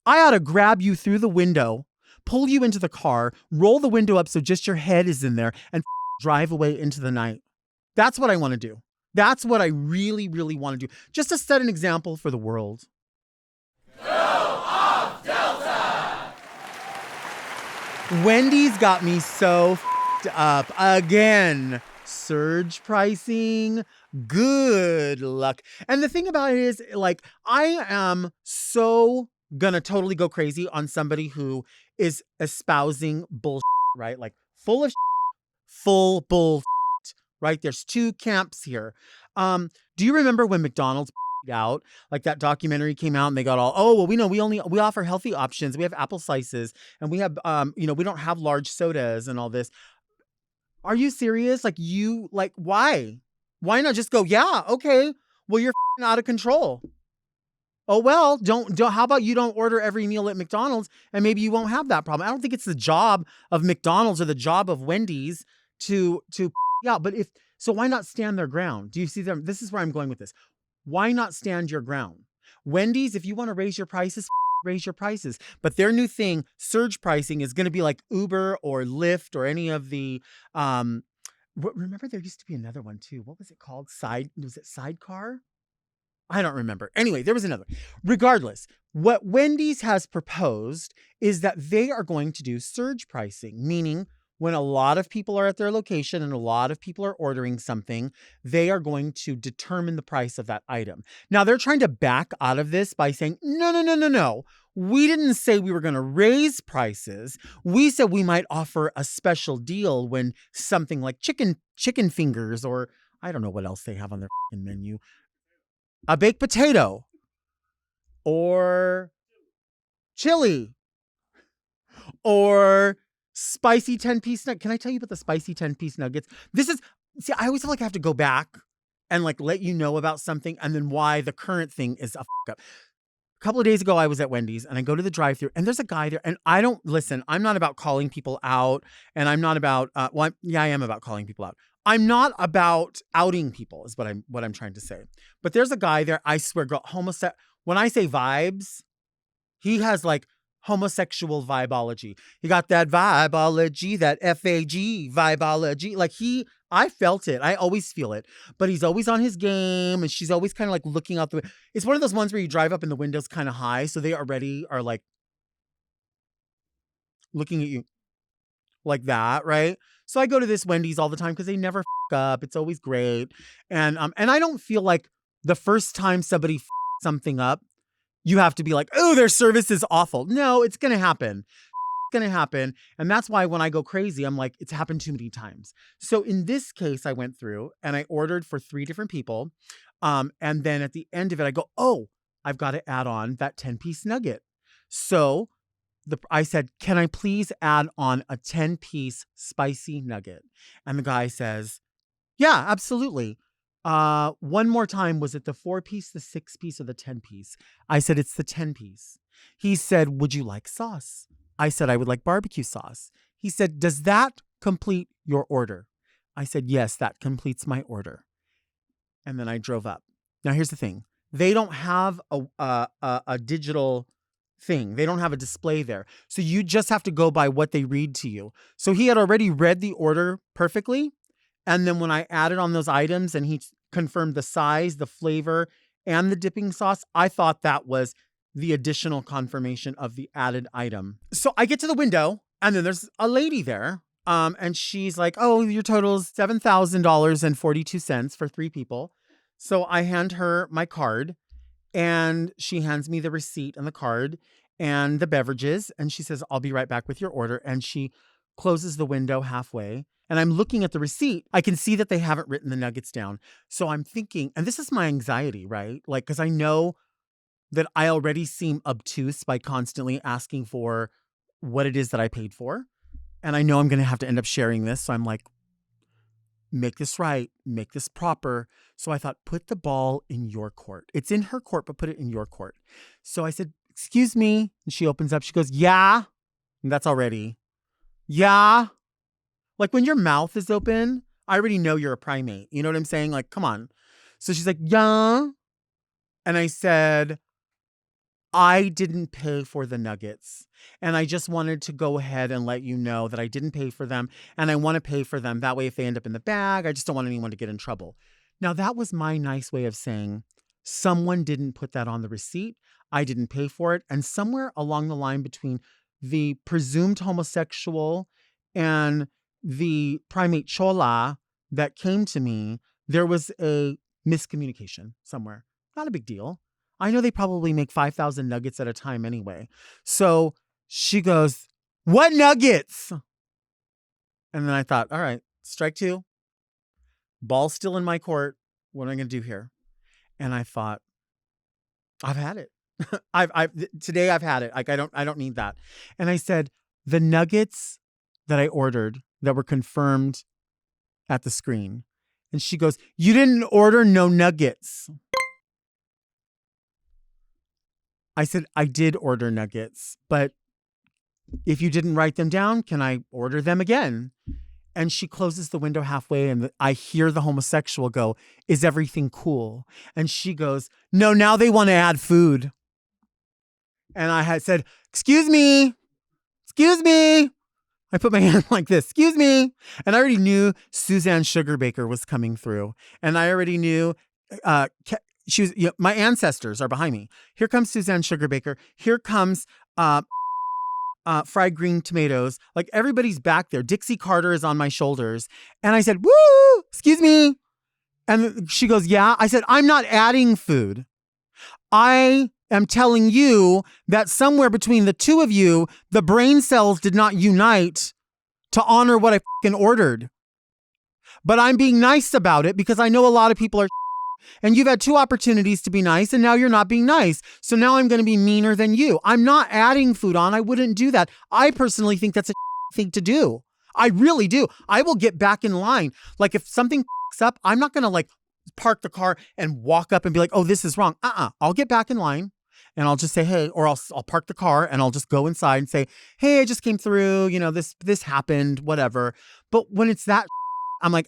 I ought to grab you through the window, pull you into the car, roll the window up so just your head is in there, and drive away into the night. That's what I want to do. That's what I really, really want to do. Just to set an example for the world. Go off, Delta! Wendy's got me so f***ed up again. Surge pricing. Good luck. And the thing about it is, like, I am so gonna totally go crazy on somebody who is espousing bullshit, right? Like, full of full bullshit, right? There's two camps here. Do you remember when McDonald's out, like that documentary came out and they got all, oh, well, we offer healthy options. We have apple slices and we have, we don't have large sodas and all this. Are you serious? Why? Why not just go, yeah, okay, well, you're out of control. Oh, well, how about you don't order every meal at McDonald's and maybe you won't have that problem. I don't think it's the job of McDonald's or the job of Wendy's to yeah, but so why not stand their ground? Do you see them? This is where I'm going with this. Why not stand your ground? Wendy's, if you want to raise your prices, raise your prices. But their new thing, surge pricing, is going to be like Uber or Lyft or any of the, remember there used to be another one too. What was it called? Was it Sidecar? I don't remember. Anyway, there was another. Regardless, what Wendy's has proposed is that they are going to do surge pricing, meaning when a lot of people are at their location and a lot of people are ordering something, they are going to determine the price of that item. Now, they're trying to back out of this by saying, no. We didn't say we were going to raise prices. We said we might offer a special deal when something like chicken fingers, or I don't know what else they have on their menu, a baked potato or chili or spicy 10-piece nugget. Can I tell you about the spicy 10-piece nuggets? I always feel like I have to go back and like let you know about something and then why the current thing is a fuck up. A couple of days ago, I was at Wendy's and I go to the drive-thru and there's a guy there, and I'm not about calling people out, and I'm not about, I am about calling people out. I'm not about outing people is what I'm trying to say. But there's a guy there, I swear, girl, when I say vibes, he has like homosexual vibology. He got that vibology, that FAG vibology. Like I felt it. I always feel it. But he's always on his game, and she's always kind of like looking out the window. It's one of those ones where you drive up and the window's kind of high, so they already are like looking at you like that, right? So I go to this Wendy's all the time because they never up. It's always great. And I don't feel like the first time somebody something up, you have to be like, oh, their service is awful. No, it's going to happen. It's going to happen. And that's why when I go crazy, I'm like, it's happened too many times. So in this case, I went through and I ordered for 3 different people. And then at the end of it, I go, oh, I've got to add on that 10-piece nugget. So I said, can I please add on a 10-piece spicy nugget? And the guy says, yeah, absolutely. One more time, was it the 4-piece, the 6-piece, or the 10-piece? I said, it's the 10-piece. He said, would you like sauce? I said, I would like barbecue sauce. He said, does that complete your order? I said, yes, that completes my order. And then I drove up. Now, here's the thing. They don't have a digital thing. They don't have a display there. So you just have to go by what they read to you. So he had already read the order perfectly. And then when I added on those items and he confirmed the size, the flavor, and the dipping sauce, I thought that was the additional confirmation of the added item. So I get to the window and then there's a lady there. And she's like, oh, your total is $7,000.42 for 3 people. So I hand her my card and she hands me the receipt and the card and the beverages. And she says, I'll be right back with your order. And she closes the window halfway. And I'm looking at the receipt. I can see that they haven't written the nuggets down. So I'm thinking, and this is my anxiety, right? Like, because I know that I already seem obtuse by constantly asking for what it is that I paid for. And I know I'm going to have to end up sharing this. So I'm like, make this right, make this proper. So I thought, put the ball in your court. It's in her court, but put it in your court. So I said, excuse me. And she opens up. She goes, yeah. And that's already, yeah. Like when your mouth is open, I already know you're a primate. You know what I'm saying? Like, come on. So she's like, yeah. And I said, I didn't pay for the nuggets. And I just wanted to go ahead and let you know that I didn't pay for them. And I want to pay for them. That way, if they end up in the bag, I just don't want anyone to get in trouble. Now, that was my nice way of saying someone didn't put that on the receipt. I didn't pay for it. And somewhere along the line between the presumed homosexual and the primate chola that came to me, there was a miscommunication somewhere. Not a big deal. I know they probably make 5,000 nuggets at a time anyway. So she goes, "What nuggets?" And then I thought, all right, strike two. Ball's still in my court. What am I going to do here? And I thought, I've had it. Today I've had it. Like, I don't need that. And I said, the nuggets that I ordered that were confirmed at the screen. And she goes, "You didn't order no nuggets." I said, I did order nuggets, but if you didn't write them down, can I order them again? And she closes the window halfway, and I hear the homosexual go, "Is everything cool?" And she goes, "No, now they want to add food." And I had said, "Excuse me, excuse me." I put my hand like this, "Excuse me." And I already knew Suzanne Sugarbaker was coming through. And I already knew she was, my ancestors are behind me. Here comes Suzanne Sugarbaker. Here comes fried green tomatoes. Like, everybody's back there. Dixie Carter is on my shoulders. And I said, "Woo, excuse me." And she goes, "Yeah." I said, "I'm not adding food. I am telling you that somewhere between the two of you, the brain cells did not unite to honor what I fucking ordered. But I'm being nice about it because I know a lot of people are and you've had two opportunities to be nice and now you're not being nice. So now I'm going to be meaner than you. I'm not adding food on. I wouldn't do that. I personally think that's a thing to do. I really do. I will get back in line. Like, if something up, I'm not going to like park the car and walk up and be like, "Oh, this is wrong." I'll get back in line and I'll just say, "Hey," or I'll park the car and I'll just go inside and say, "Hey, I just came through, this happened, whatever." But when it's that, I'm like,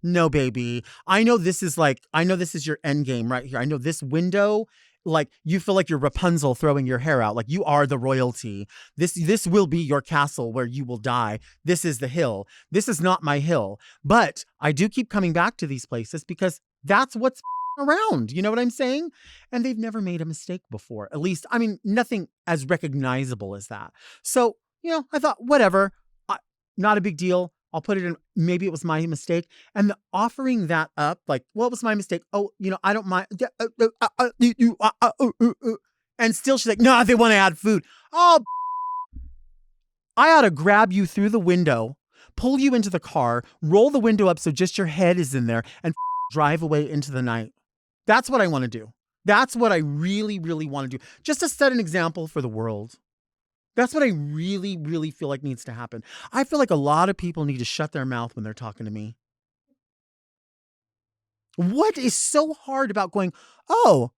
no, baby. I know this is your end game right here. I know this window, like, you feel like you're Rapunzel throwing your hair out. Like, you are the royalty. This will be your castle where you will die. This is the hill. This is not my hill. But I do keep coming back to these places because that's what's around. You know what I'm saying? And they've never made a mistake before. At least, I mean, nothing as recognizable as that. So, I thought, whatever, not a big deal. I'll put it in. Maybe it was my mistake. And the offering that up, like, what was my mistake? Oh, I don't mind. And still she's like, "No, they want to add food." Oh, I ought to grab you through the window, pull you into the car, roll the window up so just your head is in there, and drive away into the night. That's what I want to do. That's what I really, really want to do. Just to set an example for the world. That's what I really, really feel like needs to happen. I feel like a lot of people need to shut their mouth when they're talking to me. What is so hard about going, "Oh,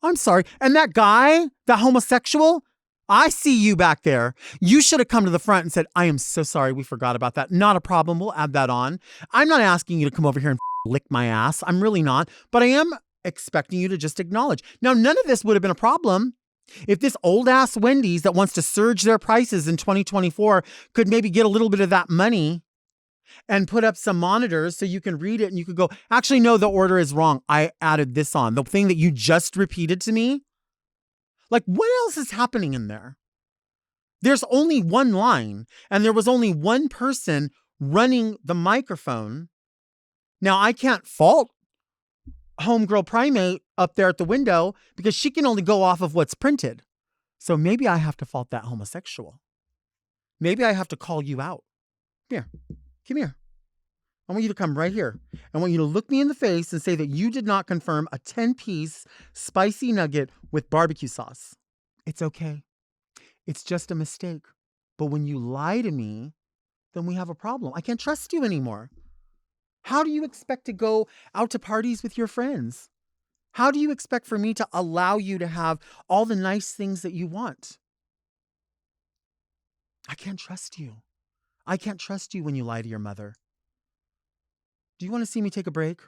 I'm sorry." And that guy, that homosexual, I see you back there. You should have come to the front and said, "I am so sorry. We forgot about that. Not a problem. We'll add that on." I'm not asking you to come over here and lick my ass. I'm really not. But I am expecting you to just acknowledge. Now, none of this would have been a problem if this old ass Wendy's that wants to surge their prices in 2024 could maybe get a little bit of that money and put up some monitors so you can read it and you could go, "Actually, no, the order is wrong. I added this on." The thing that you just repeated to me. Like, what else is happening in there? There's only one line and there was only one person running the microphone. Now, I can't fault homegirl primate up there at the window because she can only go off of what's printed. So maybe I have to fault that homosexual. Maybe I have to call you out. Here, come here. I want you to come right here. I want you to look me in the face and say that you did not confirm a 10-piece spicy nugget with barbecue sauce. It's okay. It's just a mistake. But when you lie to me, then we have a problem. I can't trust you anymore. How do you expect to go out to parties with your friends? How do you expect for me to allow you to have all the nice things that you want? I can't trust you. I can't trust you when you lie to your mother. Do you want to see me take a break?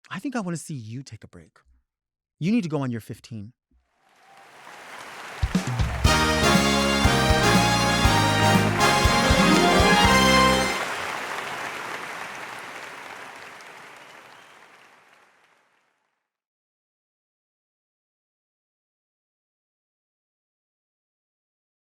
I think I want to see you take a break. You need to go on your 15.